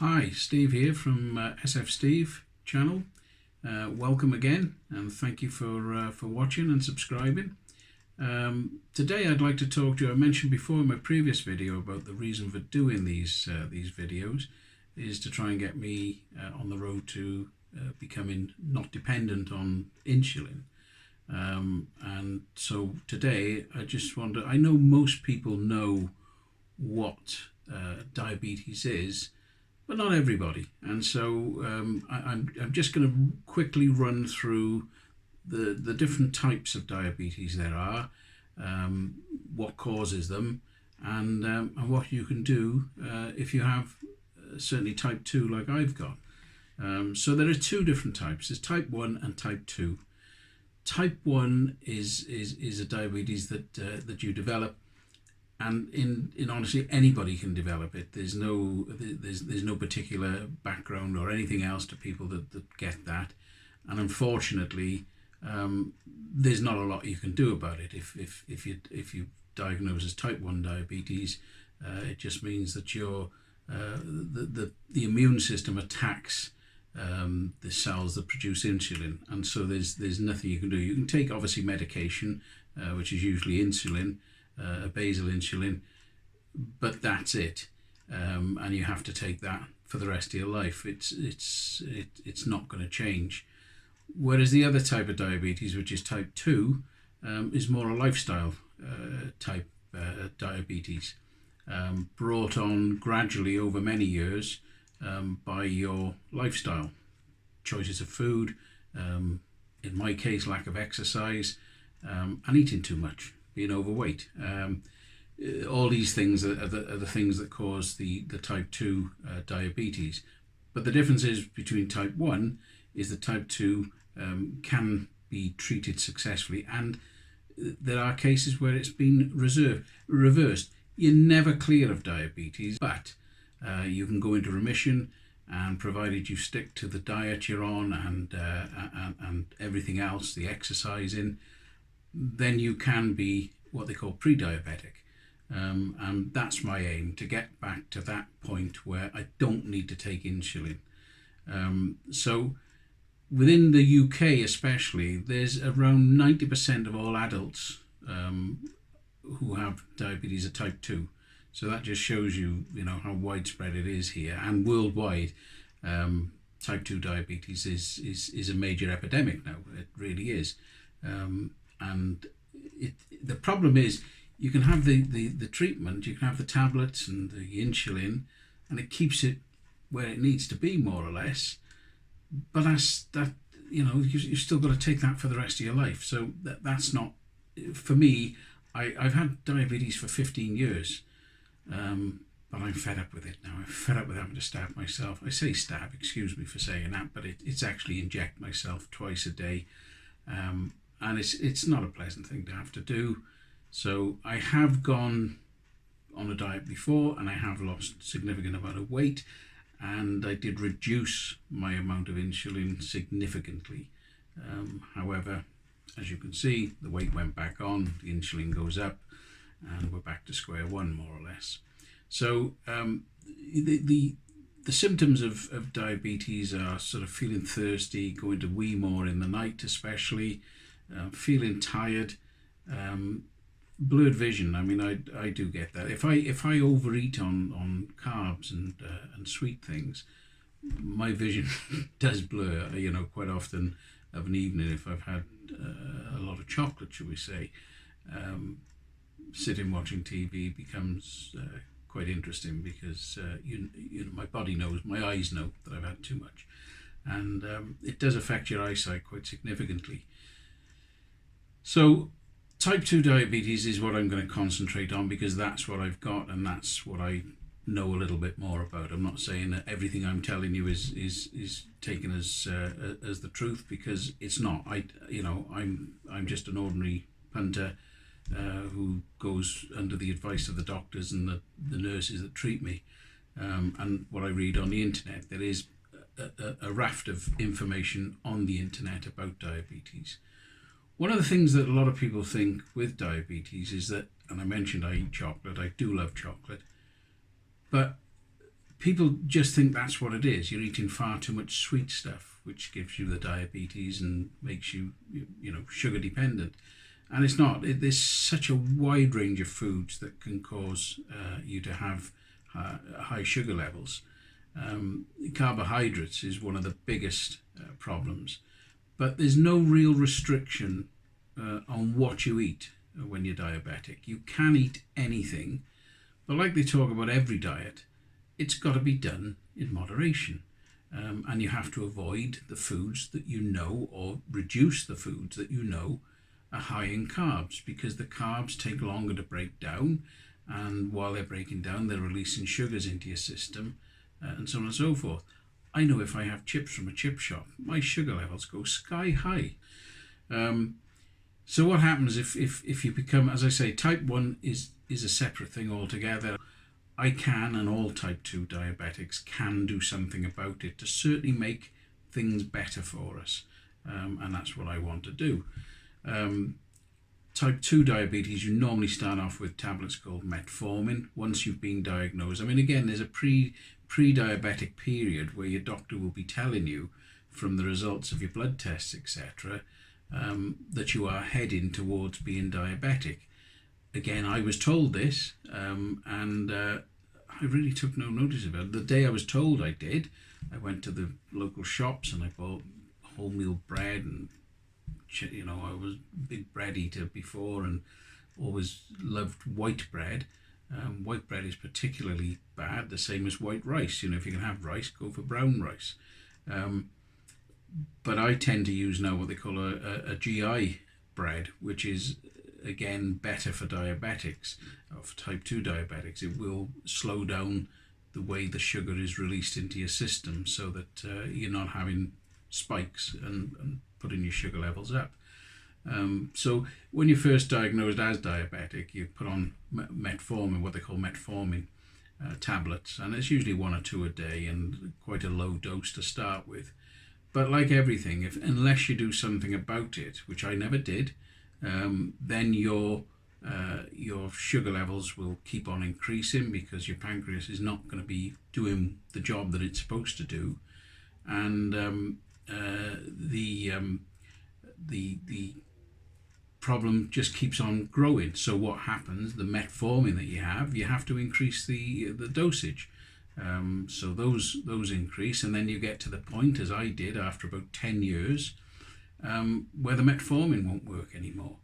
Hi, Steve here from SF Steve channel. Welcome again, and thank you for watching and subscribing. Today I'd like to talk to you. I mentioned before in my previous video about the reason for doing these videos is to try and get me on the road to becoming not dependent on insulin. And so today I know most people know what diabetes is, but not everybody. And so I'm just going to quickly run through the different types of diabetes there are, what causes them, and what you can do if you have certainly type 2 like I've got. So there are two different types. There's type 1 and type 2. Type 1 is a diabetes that you develop, and in honesty anybody can develop it. There's no particular background or anything else to people that get that, and unfortunately there's not a lot you can do about it. If you diagnose as type 1 diabetes, it just means that your the immune system attacks the cells that produce insulin, and so there's nothing you can do. You can take obviously medication, which is usually insulin, a basal insulin, but that's it, and you have to take that for the rest of your life. It's not going to change. Whereas the other type of diabetes, which is type 2, is more a lifestyle type diabetes, brought on gradually over many years by your lifestyle choices of food, in my case lack of exercise, and eating too much, being overweight. All these things are the things that cause the type 2 diabetes. But the difference is between type 1 is that type 2 can be treated successfully, and there are cases where it's been reversed. You're never clear of diabetes, but you can go into remission, and provided you stick to the diet you're on and everything else, the exercising, then you can be what they call pre-diabetic. And that's my aim, to get back to that point where I don't need to take insulin. So within the UK especially, there's around 90% of all adults who have diabetes are type 2. So that just shows you, how widespread it is here, and worldwide. Type 2 diabetes is a major epidemic now. It really is. And the problem is, you can have the treatment, you can have the tablets and the insulin, and it keeps it where it needs to be, more or less. But you've still got to take that for the rest of your life. So that's not, for me. I've had diabetes for 15 years, but I'm fed up with it now. I'm fed up with having to stab myself. I say stab, excuse me for saying that, but it's actually inject myself twice a day. And it's not a pleasant thing to have to do. So I have gone on a diet before, and I have lost a significant amount of weight, and I did reduce my amount of insulin significantly. However, as you can see, the weight went back on, the insulin goes up, and we're back to square one, more or less. So the symptoms of diabetes are sort of feeling thirsty, going to wee more in the night especially, feeling tired, blurred vision. I mean, I do get that. If I overeat on carbs and sweet things, my vision does blur. Quite often of an evening, if I've had a lot of chocolate, shall we say, sitting watching TV becomes quite interesting, because my body knows, my eyes know that I've had too much, and it does affect your eyesight quite significantly. So type 2 diabetes is what I'm going to concentrate on, because that's what I've got, and that's what I know a little bit more about. I'm not saying that everything I'm telling you is taken as the truth, because it's not. I'm just an ordinary punter who goes under the advice of the doctors and the nurses that treat me, and what I read on the internet. There is a raft of information on the internet about diabetes. One of the things that a lot of people think with diabetes is that, and I mentioned I eat chocolate, I do love chocolate, but people just think that's what it is. You're eating far too much sweet stuff, which gives you the diabetes and makes you, sugar dependent. And it's not. There's such a wide range of foods that can cause you to have high sugar levels. Carbohydrates is one of the biggest problems, but there's no real restriction on what you eat when you're diabetic. You can eat anything, but like they talk about every diet, it's got to be done in moderation. And you have to avoid the foods that you know, or reduce the foods that you know are high in carbs, because the carbs take longer to break down, and while they're breaking down, they're releasing sugars into your system, and so on and so forth. I know if I have chips from a chip shop, my sugar levels go sky high. So what happens if you become, as I say, type 1 is a separate thing altogether. I can, and all type 2 diabetics can do something about it to certainly make things better for us, and that's what I want to do. Type 2 diabetes, you normally start off with tablets called metformin once you've been diagnosed. I mean, again, there's a pre-diabetic period where your doctor will be telling you from the results of your blood tests, etc., that you are heading towards being diabetic. Again, I was told this, and I really took no notice of it. The day I was told I did, I went to the local shops and I bought wholemeal bread, and I was a big bread eater before and always loved white bread. White bread is particularly bad, the same as white rice. If you can have rice, go for brown rice. But I tend to use now what they call a GI bread, which is again better for diabetics, or for type 2 diabetics. It will slow down the way the sugar is released into your system, so that you're not having spikes and putting your sugar levels up. So when you're first diagnosed as diabetic, you put on metformin, what they call metformin tablets, and it's usually 1 or 2 a day and quite a low dose to start with. But like everything, unless you do something about it, which I never did, then your sugar levels will keep on increasing, because your pancreas is not going to be doing the job that it's supposed to do, and the problem just keeps on growing. So what happens? The metformin that you have to increase the dosage. So those increase, and then you get to the point, as I did after about 10 years, where the metformin won't work anymore,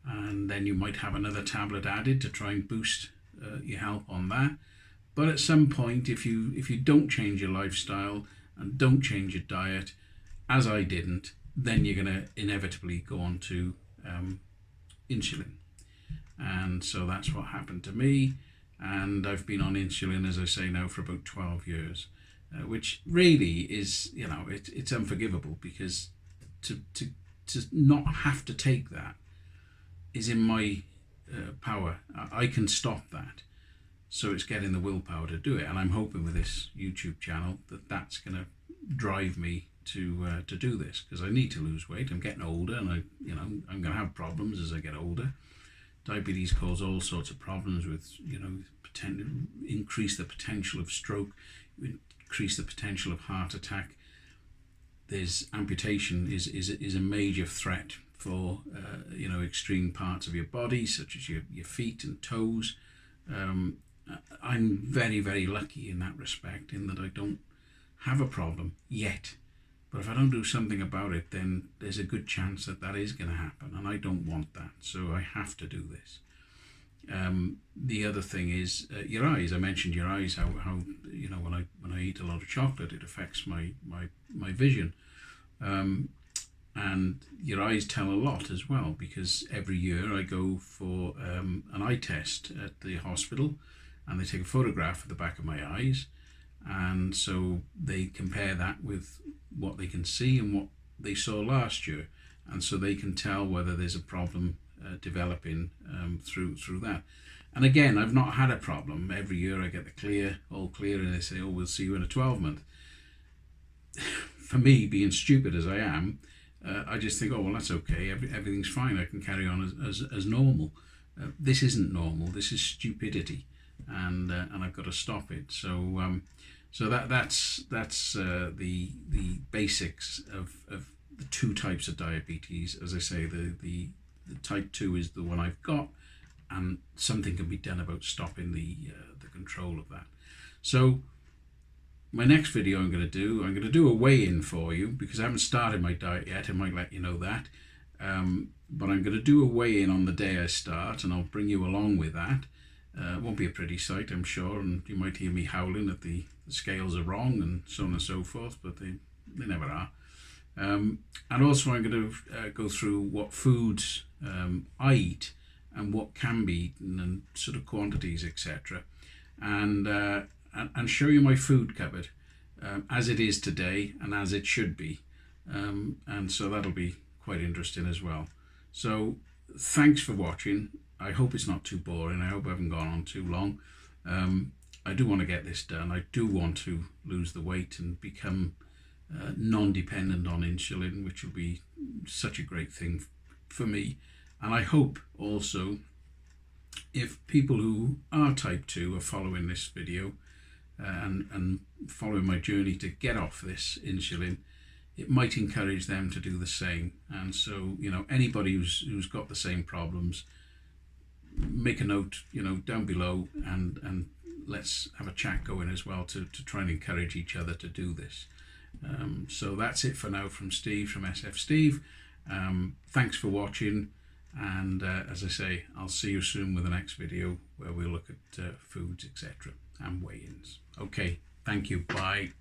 and then you might have another tablet added to try and boost your health on that. But at some point, if you don't change your lifestyle and don't change your diet, as I didn't, then you're going to inevitably go on to insulin. And so that's what happened to me, and I've been on insulin, as I say, now for about 12 years, which really is, it's unforgivable, because to not have to take that is in my power. I can stop that. So it's getting the willpower to do it, and I'm hoping with this YouTube channel that that's going to drive me to do this, because I need to lose weight. I'm getting older, and I'm going to have problems as I get older. Diabetes causes all sorts of problems with, increase the potential of stroke, increase the potential of heart attack. There's amputation is a major threat for extreme parts of your body, such as your feet and toes. I'm very, very lucky in that respect, in that I don't have a problem yet. But if I don't do something about it, then there's a good chance that is going to happen, and I don't want that. So I have to do this. The other thing is your eyes. I mentioned your eyes. How when I eat a lot of chocolate, it affects my vision. And your eyes tell a lot as well, because every year I go for an eye test at the hospital, and they take a photograph of the back of my eyes, and so they compare that with what they can see and what they saw last year, and so they can tell whether there's a problem developing through that. And again, I've not had a problem. Every year I get the all clear, and they say, oh, we'll see you in a 12-month. For me, being stupid as I am, I just think, oh, well, that's okay, everything's fine, I can carry on as normal. This isn't normal, this is stupidity, and I've got to stop it. So So that's the basics of the two types of diabetes. As I say, the type 2 is the one I've got, and something can be done about stopping the control of that. So my next video I'm going to do a weigh-in for you, because I haven't started my diet yet. I might let you know that, but I'm going to do a weigh-in on the day I start, and I'll bring you along with that. It won't be a pretty sight, I'm sure, and you might hear me howling that the scales are wrong and so on and so forth, but they never are. And also I'm going to go through what foods I eat and what can be eaten and sort of quantities, etc. And show you my food cupboard as it is today and as it should be. And so that'll be quite interesting as well. So thanks for watching. I hope it's not too boring. I hope I haven't gone on too long. I do want to get this done. I do want to lose the weight and become non-dependent on insulin, which will be such a great thing for me. And I hope also, if people who are type 2 are following this video and following my journey to get off this insulin, it might encourage them to do the same. And so, you know, anybody who's got the same problems, make a note, you know, down below, and let's have a chat going as well to try and encourage each other to do this. So that's it for now from Steve, from SF Steve. Thanks for watching, and as I say, I'll see you soon with the next video where we'll look at foods, etc. and weigh-ins. Okay, thank you, bye.